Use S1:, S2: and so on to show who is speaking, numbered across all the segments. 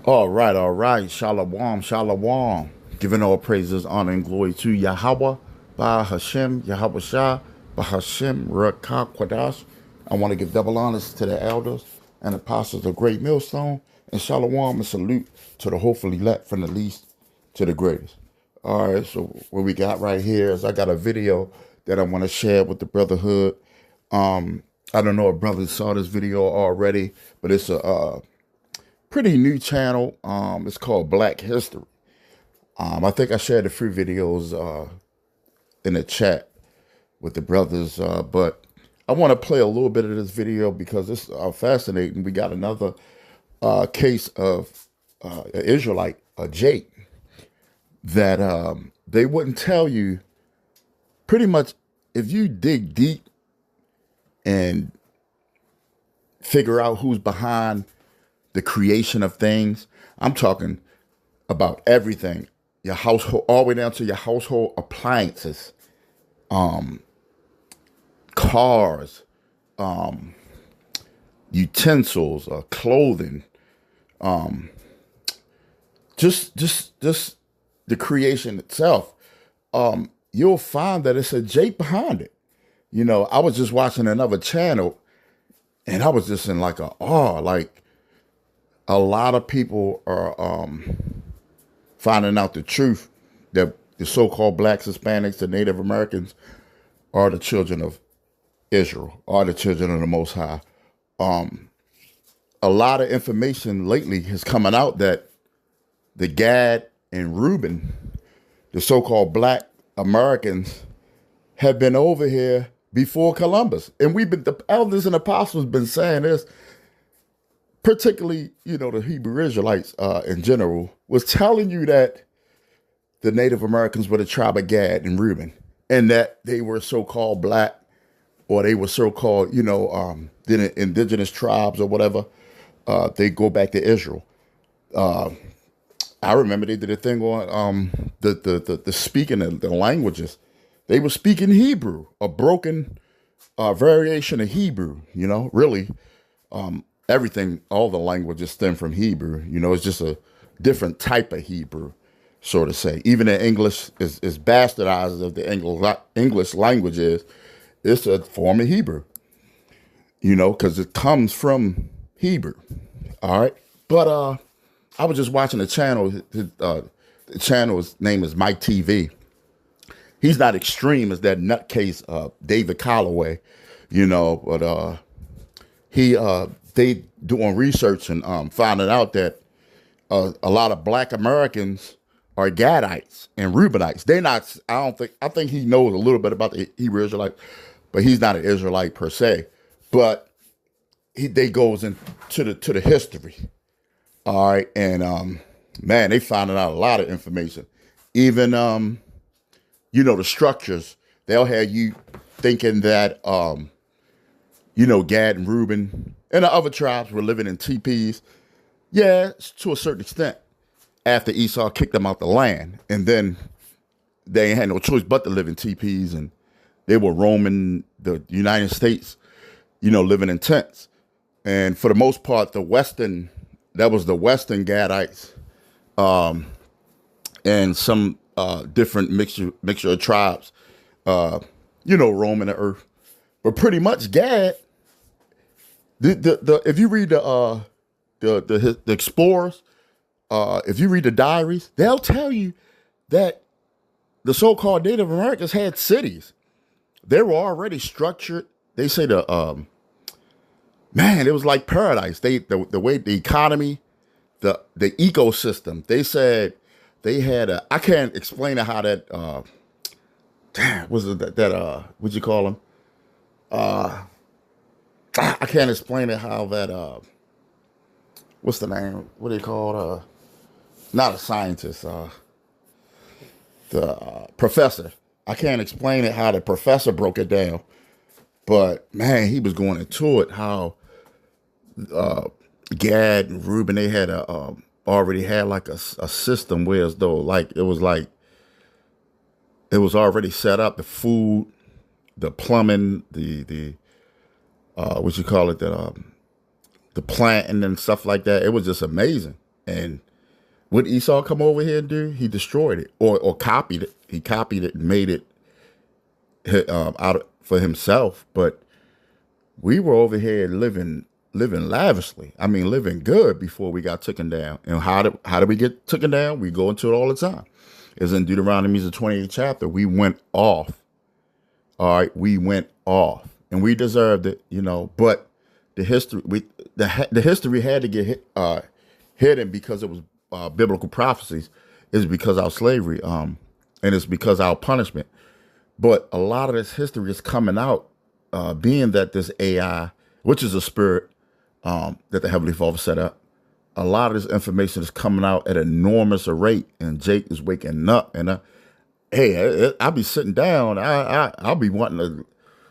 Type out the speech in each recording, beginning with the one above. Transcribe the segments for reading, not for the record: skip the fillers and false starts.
S1: All right. Shalom, shalom. Giving all praises, honor, and glory to Yahweh, Ba Hashem, Yahweh Shah, Ba Hashem, Rakah Kwadash. I want to give double honors to the elders and apostles of Great Millstone, and shalom and salute to the hopefully elect from the least to the greatest. All right, so what we got right here is I got a video that I want to share with the brotherhood. I don't know if brothers saw this video already, but it's a pretty new channel. It's called Black History. I think I shared a few videos in the chat with the brothers, but I want to play a little bit of this video because it's fascinating. We got another case of an Israelite, Jake, that they wouldn't tell you. Pretty much, if you dig deep and figure out who's behind the creation of things, I'm talking about everything, your household, all the way down to your household appliances, cars, utensils, clothing, just the creation itself. You'll find that it's a Jake behind it. You know, I was just watching another channel, and I was just in like a awe. Like, a lot of people are finding out the truth that the so-called blacks, Hispanics, the Native Americans are the children of Israel, are the children of the Most High. A lot of information lately is coming out that the Gad and Reuben, the so-called black Americans, have been over here before Columbus. And the elders and apostles been saying this, particularly, the Hebrew Israelites in general, was telling you that the Native Americans were the tribe of Gad and Reuben, and that they were so-called black, or they were so-called, the indigenous tribes or whatever. They go back to Israel. I remember they did a thing on the speaking of the languages. They were speaking Hebrew, a broken variation of Hebrew. Really, everything, all the languages stem from Hebrew. It's just a different type of Hebrew, so to say. Even in English is bastardized as the English language is. It's a form of Hebrew, because it comes from Hebrew. All right, but I was just watching the channel. The channel's name is Mike TV. He's not extreme as that nutcase David Calloway, but they doing research and finding out that a lot of black Americans are Gadites and Reubenites. They're not. I think he knows a little bit about the Hebrew Israelite, but he's not an Israelite per se. But they goes into the history. All right, and man, they finding out a lot of information. Even the structures. They'll have you thinking that Gad and Reuben and the other tribes were living in teepees. Yeah, to a certain extent. After Esau kicked them out the land, and then they had no choice but to live in teepees, and they were roaming the United States, living in tents. And for the most part, that was the Western Gadites, and some different mixture of tribes, roaming the earth. But pretty much Gad, if you read the explorers, if you read the diaries, they'll tell you that the so-called Native Americans had cities. They were already structured. They say it was like paradise. The way the economy, the ecosystem. They said they had I can't explain how that. Was it that what'd you call them? I can't explain it how that. What's the name? What do you call it? Not a scientist. The professor. I can't explain it how the professor broke it down, but man, he was going into it how Gad and Reuben, they had already had like a system where as though it was already set up, the food, the plumbing, the what you call it, the planting and stuff like that. It was just amazing. And what Esau come over here and do? He destroyed it or copied it. He copied it and made it for himself. But we were over here living lavishly. I mean, living good before we got taken down. And how did we get taken down? We go into it all the time. It's in Deuteronomy, the 28th chapter. We went off. All right, we went off, and we deserved it, But the history, the history had to get hidden because it was biblical prophecies. It's because of our slavery, and it's because of our punishment. But a lot of this history is coming out, being that this AI, which is a spirit that the Heavenly Father set up, a lot of this information is coming out at an enormous rate, and Jake is waking up. And hey, I'll be sitting down. I'll be wanting to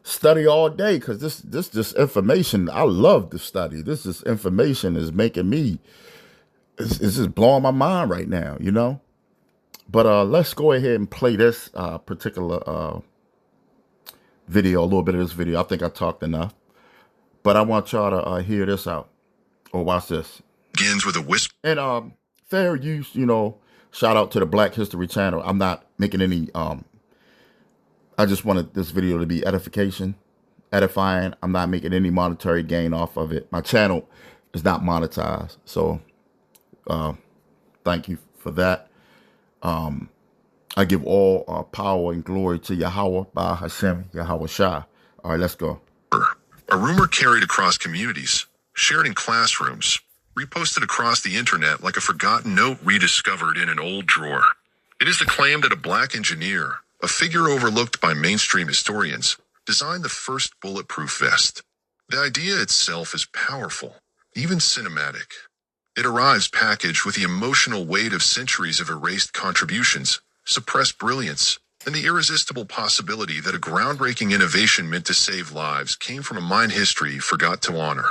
S1: study all day because this information I love to study. This information is making me. It's just blowing my mind right now, But let's go ahead and play this particular video, a little bit of this video. I think I talked enough, but I want y'all to hear this out or watch this.
S2: Begins with a whisper.
S1: And fair use, shout out to the Black History Channel. I'm not making any. I just wanted this video to be edifying. I'm not making any monetary gain off of it. My channel is not monetized, so thank you for that. I give all power and glory to Yahweh, by Hashem, Yahweh Shah. All right, let's go.
S2: A rumor carried across communities, shared in classrooms, reposted across the internet like a forgotten note rediscovered in an old drawer. It is the claim that a black engineer, a figure overlooked by mainstream historians, designed the first bulletproof vest. The idea itself is powerful, even cinematic. It arrives packaged with the emotional weight of centuries of erased contributions, suppressed brilliance, and the irresistible possibility that a groundbreaking innovation meant to save lives came from a mind history forgot to honor.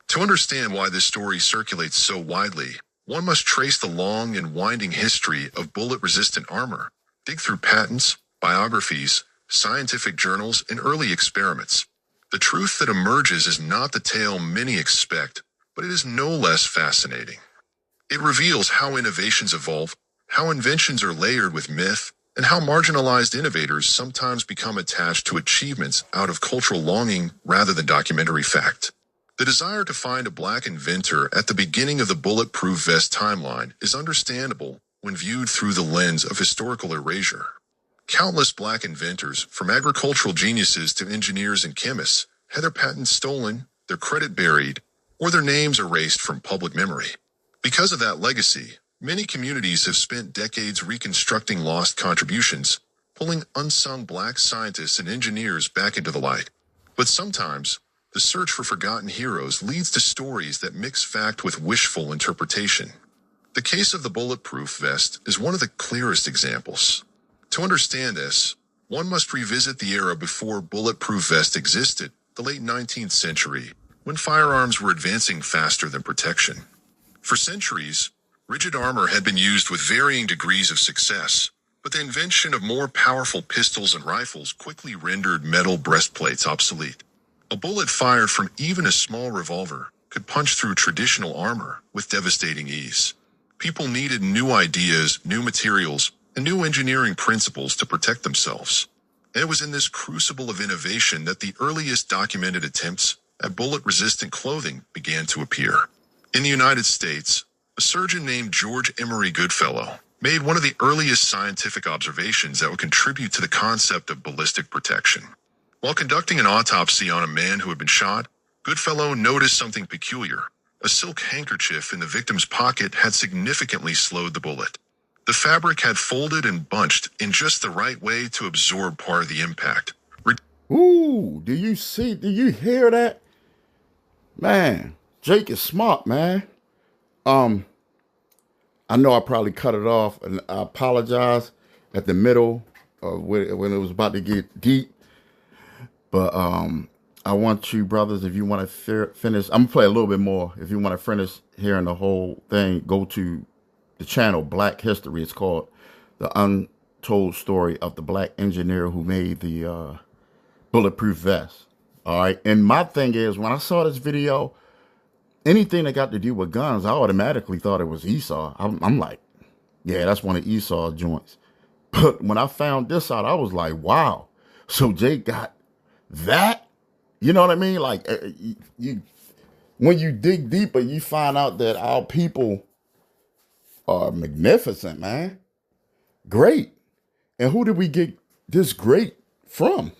S2: To understand why this story circulates so widely, one must trace the long and winding history of bullet-resistant armor, dig through patents, biographies, scientific journals, and early experiments. The truth that emerges is not the tale many expect, but it is no less fascinating. It reveals how innovations evolve, how inventions are layered with myth, and how marginalized innovators sometimes become attached to achievements out of cultural longing rather than documentary fact. The desire to find a black inventor at the beginning of the bulletproof vest timeline is understandable when viewed through the lens of historical erasure. Countless black inventors, from agricultural geniuses to engineers and chemists, had their patents stolen, their credit buried, or their names erased from public memory. Because of that legacy, many communities have spent decades reconstructing lost contributions, pulling unsung black scientists and engineers back into the light. But sometimes, the search for forgotten heroes leads to stories that mix fact with wishful interpretation. The case of the bulletproof vest is one of the clearest examples. To understand this, one must revisit the era before bulletproof vest existed, the late 19th century, when firearms were advancing faster than protection. For centuries, rigid armor had been used with varying degrees of success, but the invention of more powerful pistols and rifles quickly rendered metal breastplates obsolete. A bullet fired from even a small revolver could punch through traditional armor with devastating ease. People needed new ideas, new materials, and new engineering principles to protect themselves. And it was in this crucible of innovation that the earliest documented attempts at bullet-resistant clothing began to appear. In the United States, a surgeon named George Emery Goodfellow made one of the earliest scientific observations that would contribute to the concept of ballistic protection. While conducting an autopsy on a man who had been shot, Goodfellow noticed something peculiar. A silk handkerchief in the victim's pocket had significantly slowed the bullet. The fabric had folded and bunched in just the right way to absorb part of the impact.
S1: Ooh, do you hear that? Man, Jake is smart, man. I know I probably cut it off, and I apologize at the middle of when it was about to get deep. But I want you, brothers, if you want to finish, I'm going to play a little bit more. If you want to finish hearing the whole thing, go to the channel, Black History. It's called The Untold Story of the Black Engineer Who Made the Bulletproof Vest. All right. And my thing is, when I saw this video, anything that got to do with guns, I automatically thought it was Esau. I'm like, yeah, that's one of Esau's joints. But when I found this out, I was like, wow. So Jake got that? You know what I mean? Like, you when you dig deeper, you find out that our people are magnificent, man. Great. And who did we get this great from?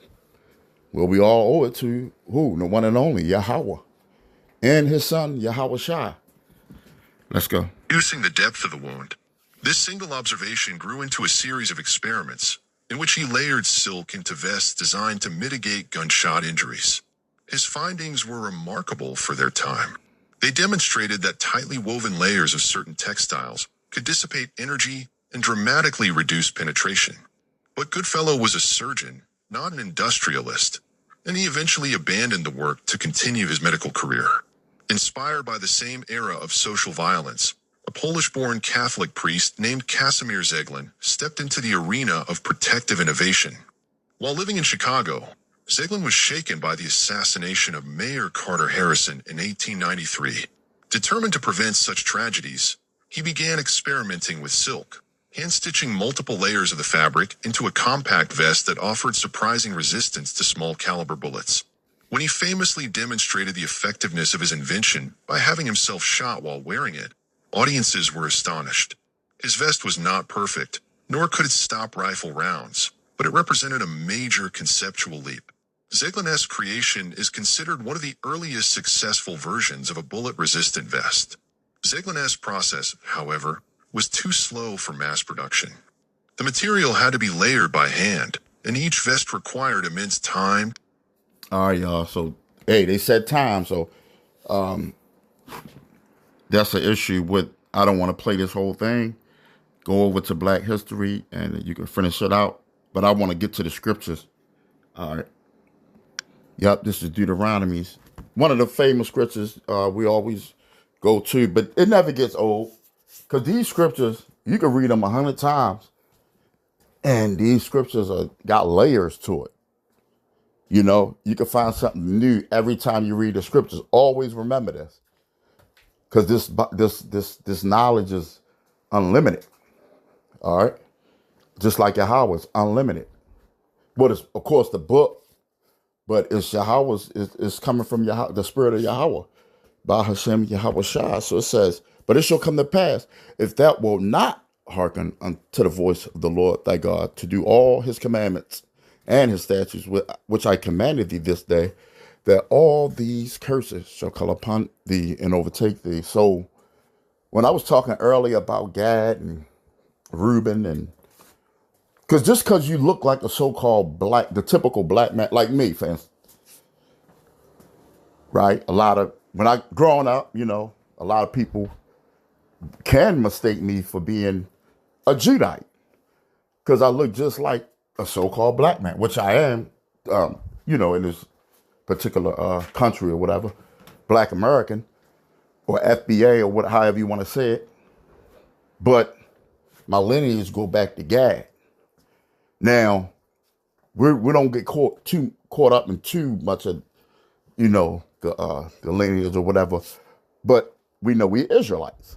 S1: Well, we all owe it to who? The one and only Yahweh and his son, Yahweh Shai. Let's go.
S2: Reducing the depth of the wound. This single observation grew into a series of experiments in which he layered silk into vests designed to mitigate gunshot injuries. His findings were remarkable for their time. They demonstrated that tightly woven layers of certain textiles could dissipate energy and dramatically reduce penetration. But Goodfellow was a surgeon, not an industrialist, and he eventually abandoned the work to continue his medical career. Inspired by the same era of social violence, a Polish-born Catholic priest named Casimir Zeglin stepped into the arena of protective innovation. While living in Chicago, Zeglin was shaken by the assassination of Mayor Carter Harrison in 1893. Determined to prevent such tragedies, he began experimenting with silk, hand-stitching multiple layers of the fabric into a compact vest that offered surprising resistance to small-caliber bullets. When he famously demonstrated the effectiveness of his invention by having himself shot while wearing it, audiences were astonished. His vest was not perfect, nor could it stop rifle rounds, but it represented a major conceptual leap. Zeglin's creation is considered one of the earliest successful versions of a bullet-resistant vest. Zeglin's process, however, was too slow for mass production. The material had to be layered by hand, and each vest required immense time.
S1: All right, y'all. So, hey, they said time. So, that's an issue with, I don't want to play this whole thing. Go over to Black History and you can finish it out. But I want to get to the scriptures. All right. Yep, this is Deuteronomy. One of the famous scriptures we always go to, but it never gets old. Because these scriptures, you can read them 100 times. And these scriptures got layers to it. You know, you can find something new every time you read the scriptures. Always remember this. Because this knowledge is unlimited. All right. Just like Yahweh's unlimited. But it's, of course, the book, but it's Yahweh's, it's coming from Yahweh, the spirit of Yahweh, by Hashem Yahweh Shai. So it says, but it shall come to pass, if thou wilt not hearken unto the voice of the Lord thy God, to do all his commandments and his statutes, which I commanded thee this day, that all these curses shall come upon thee and overtake thee. So when I was talking earlier about Gad and Reuben, and because just because you look like a so-called black, the typical black man, like me, for instance, right? When I growing up, you know, a lot of people can mistake me for being a Judite because I look just like a so-called black man, which I am, you know, in this particular country or whatever, Black American or FBA or however you want to say it. But my lineage go back to Gad. Now, we don't get caught up in too much of, you know, the lineage or whatever, but we know we Israelites.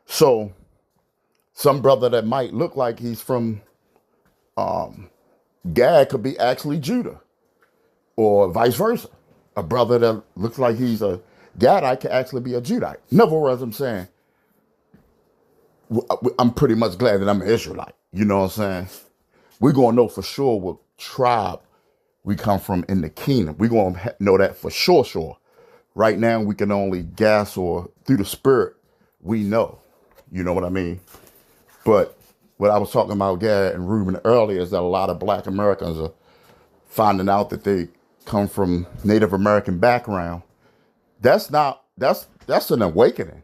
S1: So some brother that might look like he's from Gad could be actually Judah, or vice versa. A brother that looks like he's a Gadite could actually be a Judite. In other words, I'm saying, I'm pretty much glad that I'm an Israelite. You know what I'm saying? We're going to know for sure what tribe we come from in the kingdom. We're going to know that for sure. Right now, we can only guess, or through the spirit, we know. You know what I mean? But what I was talking about Gad and Reuben earlier is that a lot of Black Americans are finding out that they come from Native American background. That's an awakening.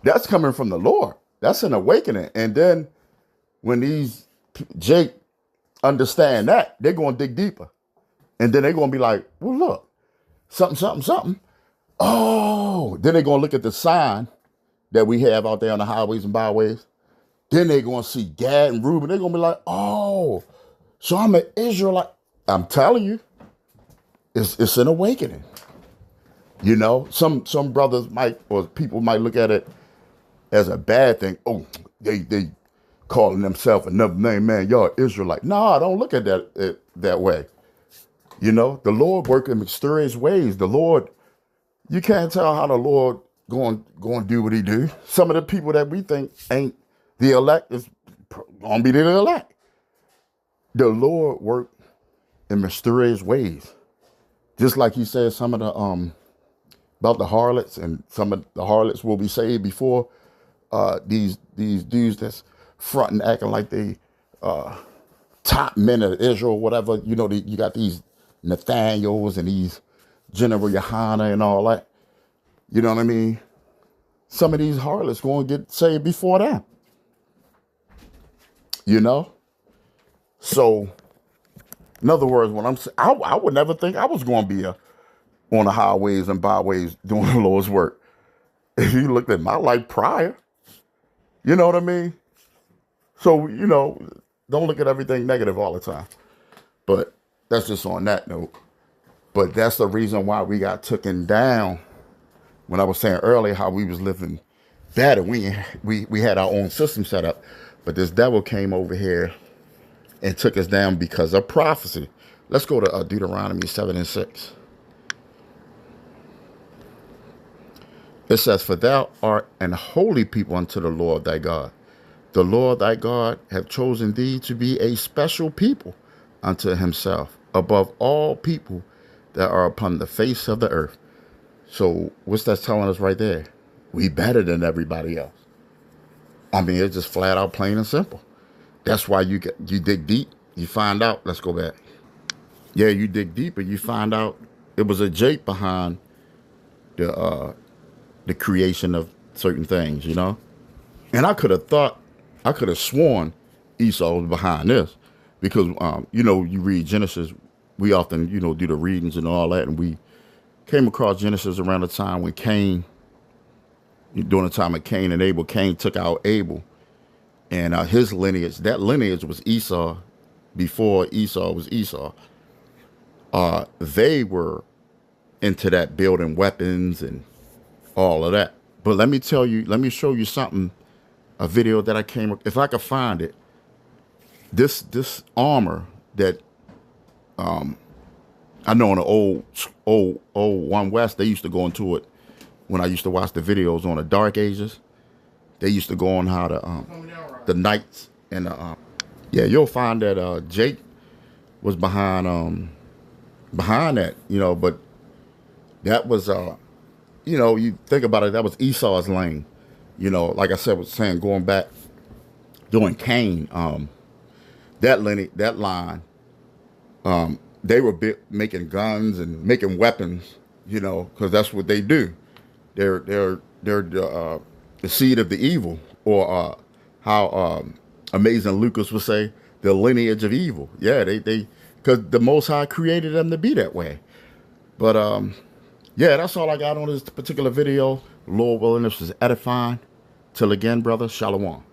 S1: That's coming from the Lord. That's an awakening. And then when these Jake understand that, they're going to dig deeper. And then they're going to be like, well, look, something. Oh, then they're going to look at the sign that we have out there on the highways and byways. Then they're going to see Gad and Reuben. They're going to be like, oh, so I'm an Israelite. I'm telling you, it's an awakening. You know, some brothers might, or people might look at it as a bad thing. Oh, they calling themselves another name, man. Y'all Israelite. No, don't look at that way. You know, the Lord work in mysterious ways. The Lord, you can't tell how the Lord going to do what he do. Some of the people that we think ain't the elect is going to be the elect. The Lord work in mysterious ways. Just like he said some of the about the harlots, and some of the harlots will be saved before these dudes that's fronting acting like they top men of Israel, whatever. You know, you got these Nathaniels and these General Yohana and all that. You know what I mean? Some of these harlots going to get saved before them. You know? So, in other words, when I'm saying, I would never think I was going to be on the highways and byways doing the Lord's work. If you looked at my life prior, you know what I mean? So, you know, don't look at everything negative all the time. But that's just on that note. But that's the reason why we got taken down. When I was saying earlier how we was living better, we had our own system set up. But this devil came over here and took us down because of prophecy. Let's go to Deuteronomy 7:6. It says, "For thou art an holy people unto the Lord thy God. The Lord thy God hath chosen thee to be a special people unto himself, above all people that are upon the face of the earth." So what's that telling us right there? We better than everybody else. I mean, it's just flat out plain and simple. That's why you dig deep, you find out. Let's go back. Yeah, you dig deeper, you find out it was a Jake behind the creation of certain things, you know? And I could have sworn Esau was behind this because, you know, you read Genesis, we often, you know, do the readings and all that. And we came across Genesis around the time when during the time of Cain and Abel. Cain took out Abel, and his lineage, that lineage was Esau before Esau was Esau. They were into that building weapons and all of that. But let me show you something, a video that I came, if I could find it. This armor that I know in the old One West, they used to go into it when I used to watch the videos on the Dark Ages. They used to go on how the knights and yeah, you'll find that Jake was behind that, you know, but that was you know, you think about it, that was Esau's lane. You know, like I said, was saying, going back during Cain, that line, they were making guns and making weapons, you know, because that's what they do. They're the seed of the evil, or how Amazing Lucas would say, the lineage of evil. Yeah, they because the Most High created them to be that way. But yeah, that's all I got on this particular video. Lord willing, this is edifying. Till again, brother, shalom.